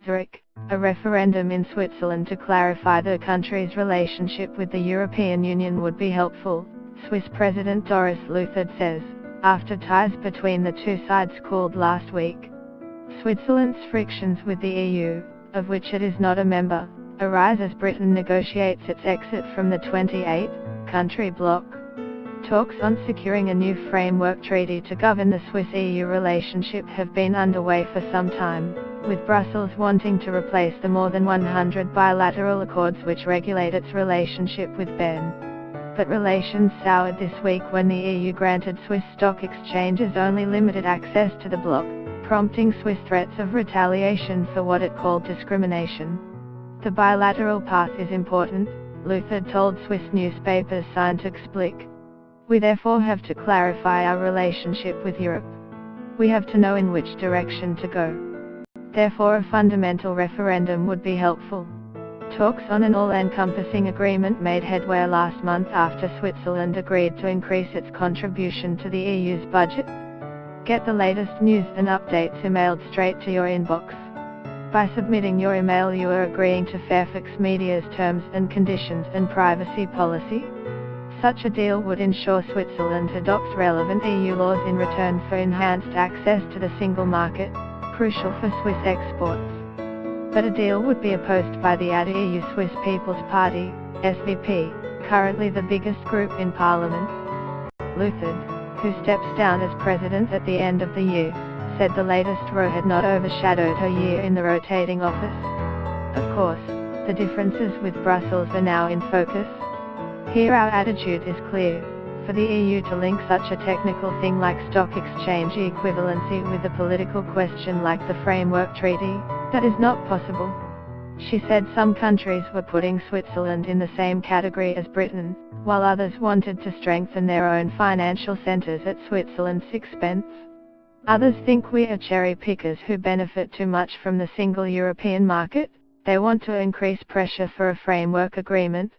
Zurich, a referendum in Switzerland to clarify the country's relationship with the European Union would be helpful, Swiss President Doris Leuthard says, after ties between the two sides cooled last week. Switzerland's frictions with the EU, of which it is not a member, arise as Britain negotiates its exit from the 28-country bloc. Talks on securing a new framework treaty to govern the Swiss-EU relationship have been underway for some time, with Brussels wanting to replace the more than 100 bilateral accords which regulate its relationship with Bern. But relations soured this week when the EU granted Swiss stock exchanges only limited access to the bloc, prompting Swiss threats of retaliation for what it called discrimination. The bilateral path is important, Leuthard told Swiss newspapers Syntax-Blick. We therefore have to clarify our relationship with Europe. We have to know in which direction to go. Therefore a fundamental referendum would be helpful. Talks on an all-encompassing agreement made headway last month after Switzerland agreed to increase its contribution to the EU's budget. Get the latest news and updates emailed straight to your inbox. By submitting your email you are agreeing to Fairfax Media's terms and conditions and privacy policy. Such a deal would ensure Switzerland adopts relevant EU laws in return for enhanced access to the single market, crucial for Swiss exports. But a deal would be opposed by the EU Swiss People's Party, SVP, currently the biggest group in Parliament. Leuthard, who steps down as president at the end of the year, said the latest row had not overshadowed her year in the rotating office. Of course, the differences with Brussels are now in focus. Here our attitude is clear: for the EU to link such a technical thing like stock exchange equivalency with a political question like the framework treaty, that is not possible. She said some countries were putting Switzerland in the same category as Britain, while others wanted to strengthen their own financial centres at Switzerland's expense. Others think we are cherry pickers who benefit too much from the single European market. They want to increase pressure for a framework agreement,